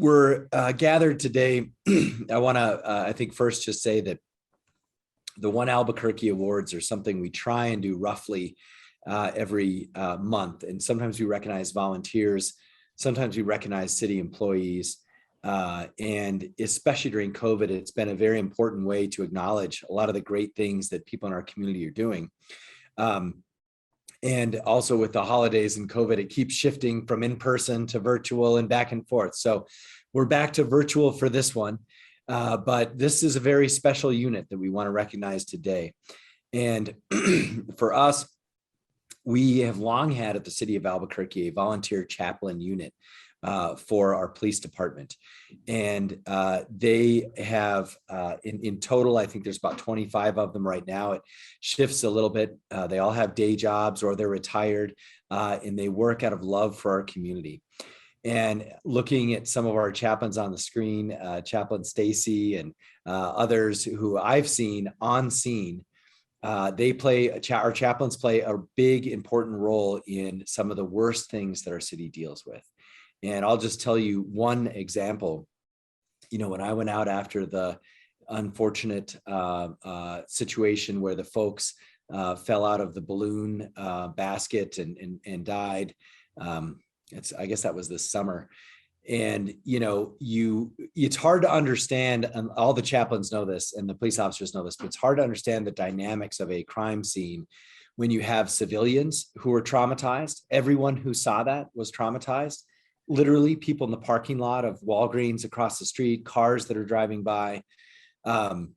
We're gathered today. I want to, I think, first just say that the One Albuquerque Awards are something we try and do roughly every month. And sometimes we recognize volunteers, sometimes we recognize city employees. And especially during COVID, it's been a very important way to acknowledge a lot of the great things that people in our community are doing. And also with the holidays and COVID, it keeps shifting from in-person to virtual and back and forth. So we're back to virtual for this one. But this is a very special unit that we want to recognize today. And for us, we have long had at the city of Albuquerque a volunteer chaplain unit for our police department. And they have, in total, I think there's about 25 of them right now. It shifts a little bit. They all have day jobs or they're retired, and they work out of love for our community. And looking at some of our chaplains on the screen, Chaplain Stacy and others who I've seen on scene, our chaplains play a big, important role in some of the worst things that our city deals with. And I'll just tell you one example. You know, when I went out after the unfortunate situation where the folks fell out of the balloon basket and died, I guess that was this summer. And, you know, it's hard to understand, and all the chaplains know this and the police officers know this, but it's hard to understand the dynamics of a crime scene when you have civilians who are traumatized. Everyone who saw that was traumatized. Literally people in the parking lot of Walgreens across the street, cars that are driving by. Then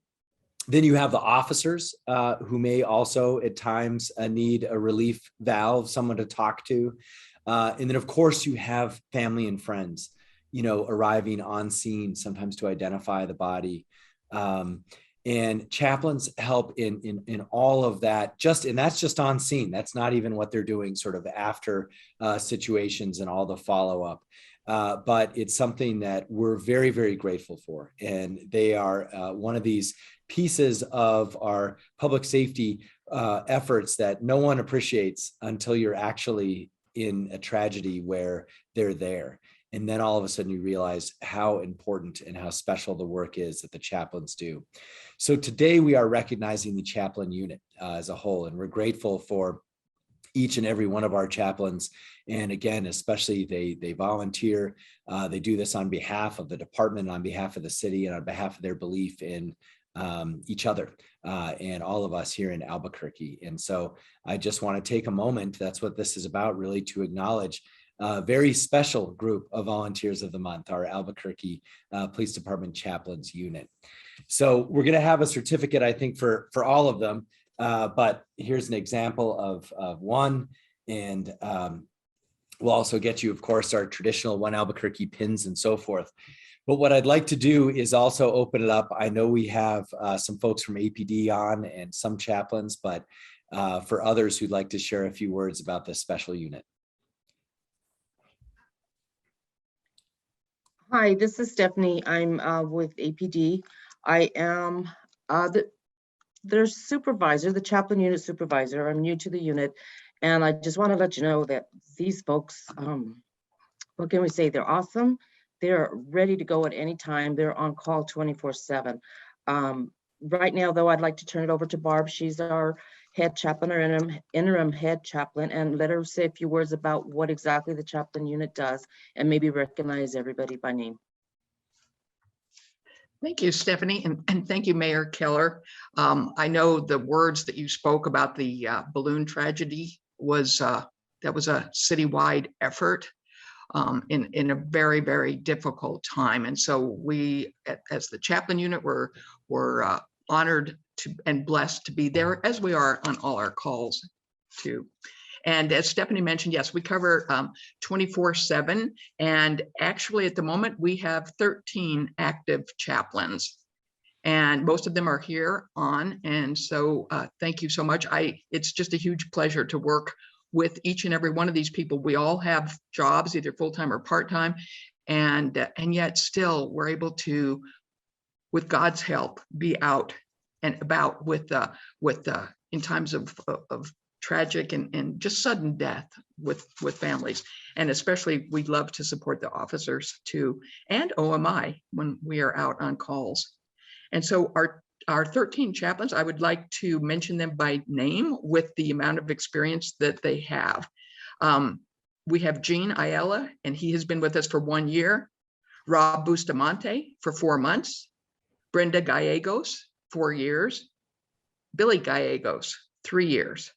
you have the officers who may also at times need a relief valve, someone to talk to. And then of course you have family and friends, you know, arriving on scene, sometimes to identify the body. And chaplains help in all of that, and that's just on scene. That's not even what they're doing sort of after situations and all the follow-up. But it's something that we're very, very grateful for. And they are one of these pieces of our public safety efforts that no one appreciates until you're actually in a tragedy where they're there. And then all of a sudden you realize how important and how special the work is that the chaplains do. So today we are recognizing the chaplain unit as a whole, and we're grateful for each and every one of our chaplains. And again, especially they volunteer. They do this on behalf of the department, on behalf of the city, and on behalf of their belief in each other and all of us here in Albuquerque. And so I just want to take a moment, that's what this is about, really, to acknowledge a very special group of volunteers of the month, our Albuquerque Police Department Chaplains Unit. So we're going to have a certificate, I think, for all of them, but here's an example of one. And we'll also get you, of course, our traditional One Albuquerque pins and so forth. But what I'd like to do is also open it up. I know we have some folks from APD on and some chaplains, but for others who'd like to share a few words about this special unit. Hi, this is Stephanie. I'm with APD. I am their supervisor, the chaplain unit supervisor. I'm new to the unit, and I just want to let you know that these folks, what can we say? They're awesome. They're ready to go at any time. They're on call 24/7. Right now, though, I'd like to turn it over to Barb. She's our head chaplain or interim head chaplain, and let her say a few words about what exactly the chaplain unit does and maybe recognize everybody by name. Thank you, Stephanie, and thank you, Mayor Keller. I know the words that you spoke about the balloon tragedy was that was a citywide effort in a very, very difficult time. And so we, as the chaplain unit, were honored and blessed to be there, as we are on all our calls too. And as Stephanie mentioned, yes, we cover 24/7. And actually at the moment we have 13 active chaplains, and most of them are here on. And so thank you so much. It's just a huge pleasure to work with each and every one of these people. We all have jobs, either full-time or part-time, and yet still we're able to, with God's help, be out and about with in times of tragic and just sudden death with families. And especially we love to support the officers too, and OMI when we are out on calls. And so our 13 chaplains, I would like to mention them by name with the amount of experience that they have. We have Gene Ayala, and he has been with us for 1 year. Rob Bustamante for 4 months. Brenda Gallegos, 4 years. Billy Gallegos, 3 years.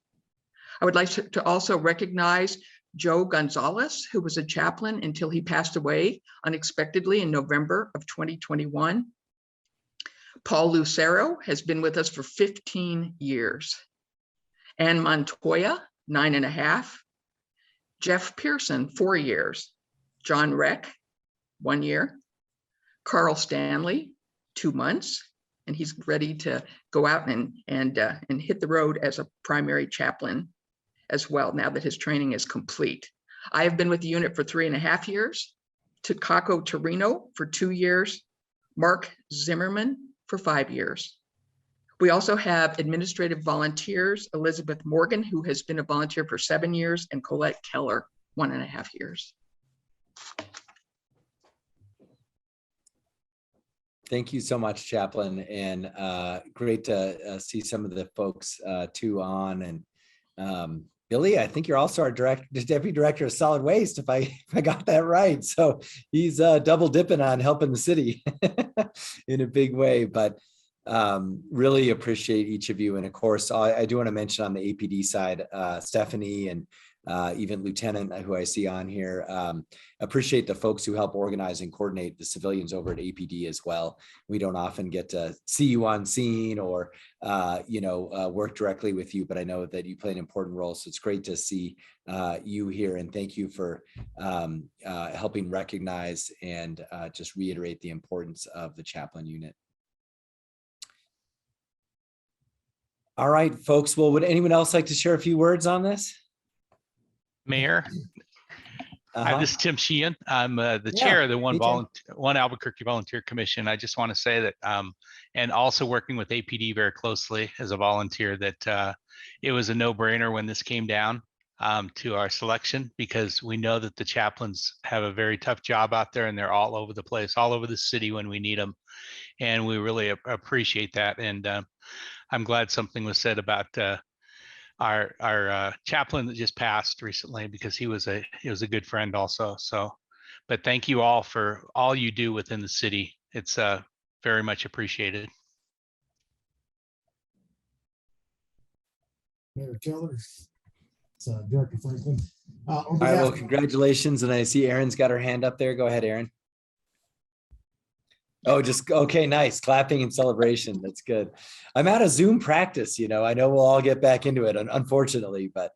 I would like to also recognize Joe Gonzalez, who was a chaplain until he passed away unexpectedly in November of 2021. Paul Lucero has been with us for 15 years. Ann Montoya, 9.5. Jeff Pearson, 4 years. John Reck, 1 year. Carl Stanley, 2 months, and he's ready to go out and hit the road as a primary chaplain as well, now that his training is complete. I have been with the unit for 3.5 years. Takako Torino for 2 years. Mark Zimmerman for 5 years. We also have administrative volunteers, Elizabeth Morgan, who has been a volunteer for 7 years, and Colette Keller, 1.5 years. Thank you so much, Chaplain, and great to see some of the folks too on. And Billy, I think you're also our deputy director of solid waste, if I got that right. So he's double dipping on helping the city in a big way. But really appreciate each of you. And of course, I do want to mention on the APD side, Stephanie and even Lieutenant, who I see on here. Appreciate the folks who help organize and coordinate the civilians over at APD as well. We don't often get to see you on scene or work directly with you, but I know that you play an important role. So it's great to see you here, and thank you for helping recognize and just reiterate the importance of the chaplain unit. All right, folks. Well, would anyone else like to share a few words on this? Mayor, this is Tim Sheehan. I'm the chair of the One Albuquerque Volunteer Commission. I just want to say that, and also working with APD very closely as a volunteer, that it was a no-brainer when this came down to our selection, because we know that the chaplains have a very tough job out there, and they're all over the place, all over the city when we need them. And we really appreciate that. And I'm glad something was said about our chaplain that just passed recently, because he was a good friend also. So, but thank you all for all you do within the city. It's very much appreciated. Mayor Keller, it's Director Franklin. All right, well, congratulations. And I see Erin's got her hand up there. Go ahead, Erin. Oh, just okay, nice. Clapping and celebration. That's good. I'm out of Zoom practice, I know we'll all get back into it, unfortunately, but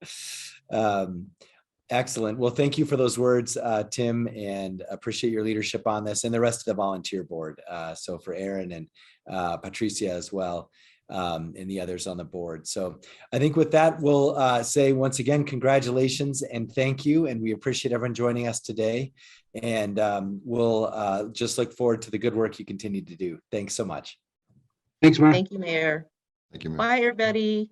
excellent. Well, thank you for those words, Tim, and appreciate your leadership on this, and the rest of the volunteer board. So for Erin and Patricia as well, and the others on the board. So I think with that, we'll say once again, congratulations and thank you. And we appreciate everyone joining us today. And we'll just look forward to the good work you continue to do. Thanks so much. Thanks, Mayor. Thank you, Mayor. Thank you, Mayor. Bye, everybody.